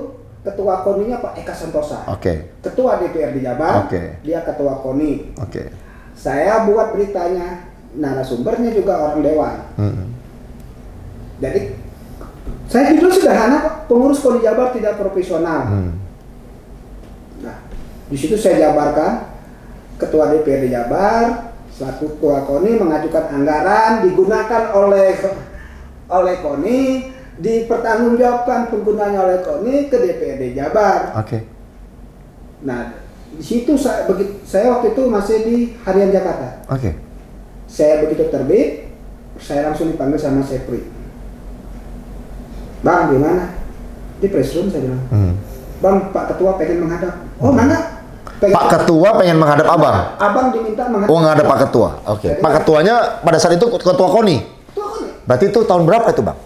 ketua KONI-nya Pak Eka Santosa. Ketua DPRD Jabar. Dia ketua KONI. Saya buat beritanya, narasumbernya juga orang dewan. Jadi saya judul sederhana, pengurus KONI Jabar tidak profesional. Nah, di situ saya jabarkan ketua DPRD Jabar selaku ketua KONI mengajukan anggaran digunakan oleh KONI, dipertanggungjawabkan penggunanya oleh KONI ke DPRD Jabar. Nah, di situ saya waktu itu masih di Harian Jakarta. Saya begitu terbit, saya langsung dipanggil sama Sepri. Bang, gimana? Di press room saya bilang. Bang, Pak Ketua pengen menghadap. Oh, mana? Pak Ketua pengen menghadap Abang? Abang diminta menghadap. Oh, menghadap Pak Ketua. Pak Ketuanya pada saat itu Ketua KONI? Ketua KONI. Berarti itu tahun berapa itu, Bang?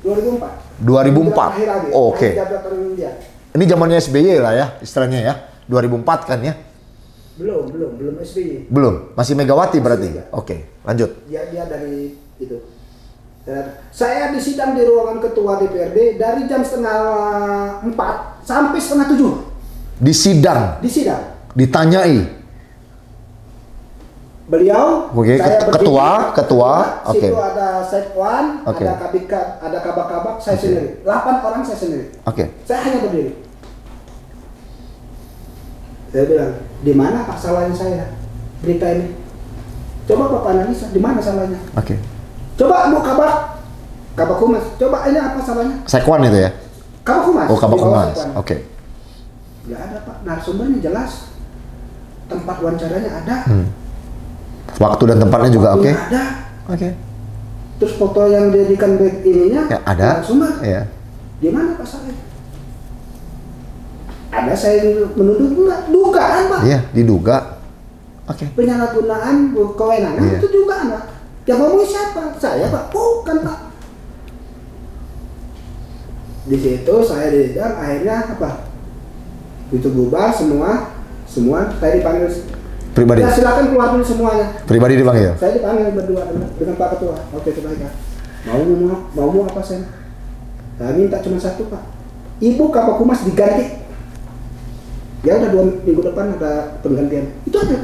2004. 2004. Ini zamannya SBY lah ya, istilahnya ya. 2004 kan ya? Belum SBY. Belum, masih Megawati berarti. Lanjut. Dia dari itu. Saya disidang di ruangan ketua DPRD dari jam 3:30 sampai 6:30. Disidang. Ditanyai. Beliau, saya ketua. Situ ada Sekwan, ada Kabika, ada kabak-kabak, saya sendiri. 8 orang saya sendiri. Saya hanya berdiri. Saya bilang, di mana Pak salahnya saya berita ini? Coba Bapak analisa, di mana salahnya? Coba Bu Kabak Humas, coba ini apa salahnya? Sekwan itu ya? Kabak Humas. Kabak Humas. Ya ada Pak, narasumbernya jelas, tempat wawancaranya ada. Waktu dan tempatnya juga ada. Terus foto yang dijadikan back ininya ya, ada. Narasumber. Di mana Pak salahnya? Ada saya menuduh enggak, dugaan Pak. Diduga. Penyalahgunaan kewenangan itu dugaan Pak. Yang ngomong siapa? Saya Pak, bukan Pak. Di situ saya disidang, akhirnya apa? Itu bubar semua saya dipanggil pribadi. Ya silakan keluar dulu semuanya. Pribadi dipanggil. Saya dipanggil berdua dengan Pak Ketua. Coba ya. Mau apa saya? Saya minta cuma satu Pak. Ibu Kabak Humas diganti. Ya udah 2 minggu depan ada penggantian. Itu aja.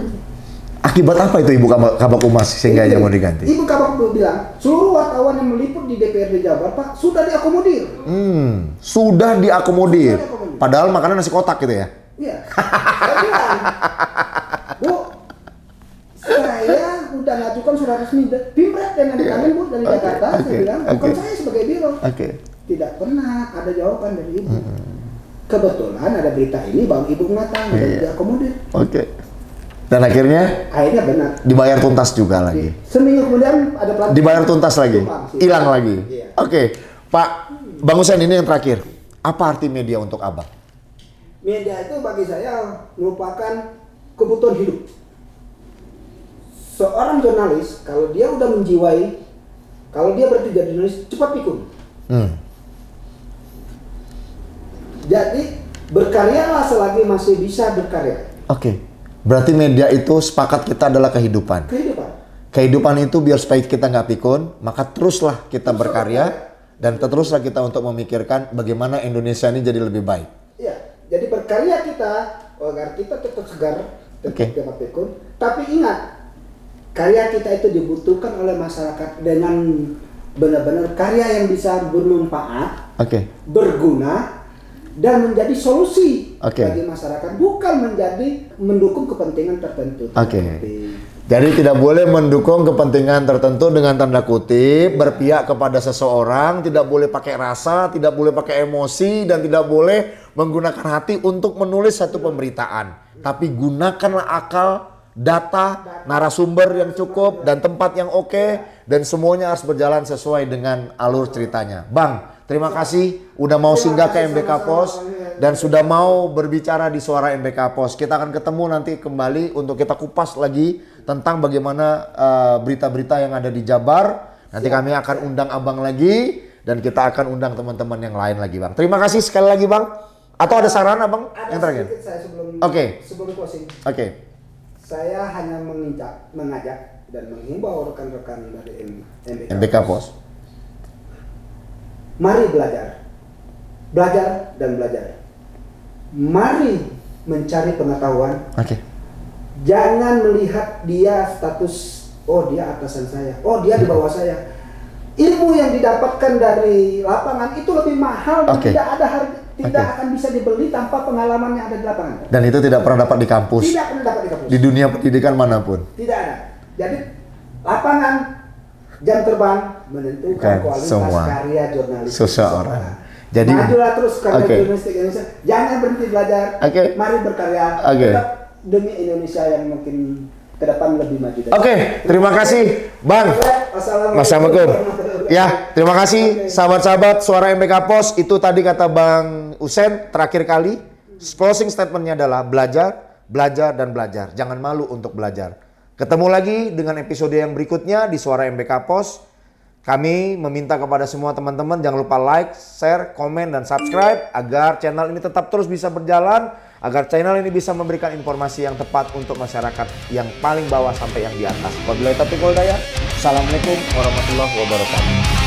Akibat apa itu Ibu Kabak Humas sehingga dia mau diganti? Ibu Kabak bilang, seluruh wartawan yang meliput di DPRD Jabar Pak sudah diakomodir. Sudah diakomodir. Padahal makanan nasi kotak gitu ya? Iya. Saya bilang, Bu, saya udah ngajukan surat resmi Pimret dengan tangan Bu dari Jakarta. Saya bilang, bukan saya sebagai biro. Tidak pernah ada jawaban dari Ibu. Kebetulan ada berita ini, Bang Ibu mengatakan diakomodir. Dan akhirnya benar. Dibayar tuntas juga lagi. Seminggu kemudian ada pelatihan. Dibayar tuntas lagi. Hilang lagi. Oke, Pak Bang Husein, ini yang terakhir. Apa arti media untuk Abang? Media itu bagi saya merupakan kebutuhan hidup. Seorang jurnalis kalau dia udah menjiwai, kalau dia berarti jadi jurnalis cepat pikun. Jadi berkaryalah selagi masih bisa berkarya. Berarti media itu sepakat kita adalah kehidupan. Kehidupan itu biar supaya kita nggak pikun, maka teruslah kita berkarya dan teruslah kita untuk memikirkan bagaimana Indonesia ini jadi lebih baik. Iya, jadi berkarya kita agar kita tetap segar, tetap pikun. Tapi ingat, karya kita itu dibutuhkan oleh masyarakat dengan benar-benar karya yang bisa bermanfaat, berguna, dan menjadi solusi bagi masyarakat, bukan menjadi mendukung kepentingan tertentu. Jadi tidak boleh mendukung kepentingan tertentu dengan tanda kutip, berpihak kepada seseorang, tidak boleh pakai rasa, tidak boleh pakai emosi, dan tidak boleh menggunakan hati untuk menulis satu pemberitaan. Tapi gunakanlah akal, data, narasumber yang cukup, dan tempat yang dan semuanya harus berjalan sesuai dengan alur ceritanya. Bang, terima kasih udah mau singgah ke MBK Pos dan sudah mau berbicara di Suara MBK Pos. Kita akan ketemu nanti kembali untuk kita kupas lagi tentang bagaimana berita-berita yang ada di Jabar. Nanti kami akan undang Abang lagi dan kita akan undang teman-teman yang lain lagi, Bang. Terima kasih sekali lagi, Bang. Atau ada saran, Abang? Yang terakhir. Sebelum closing. Saya hanya mengajak dan menghimbau rekan-rekan dari MBK Pos. Mari belajar dan belajar. Mari mencari pengetahuan. Jangan melihat dia status, dia atasan saya, dia di bawah saya. Ilmu yang didapatkan dari lapangan itu lebih mahal dan tidak ada harga, tidak akan bisa dibeli tanpa pengalaman yang ada di lapangan. Dan itu tidak pernah dapat di kampus. Tidak pernah dapat di kampus. Di dunia pendidikan manapun. Tidak ada. Jadi lapangan, jam terbang menentukan kualitas karya jurnalis seseorang. Jadi majulah terus karya jurnalistik Indonesia. Jangan berhenti belajar. Mari berkarya. Tetap demi Indonesia yang mungkin ke depan lebih maju. Terima kasih, Bang. Assalamualaikum. Ya, terima kasih sahabat-sahabat Suara MBK Pos. Itu tadi kata Bang Husein terakhir kali. Closing statementnya adalah belajar, belajar, dan belajar. Jangan malu untuk belajar. Ketemu lagi dengan episode yang berikutnya di Suara MBK Pos. Kami meminta kepada semua teman-teman jangan lupa like, share, komen, dan subscribe agar channel ini tetap terus bisa berjalan, agar channel ini bisa memberikan informasi yang tepat untuk masyarakat yang paling bawah sampai yang di atas. Wabillahi taufiq wal hidayah. Assalamualaikum warahmatullahi wabarakatuh.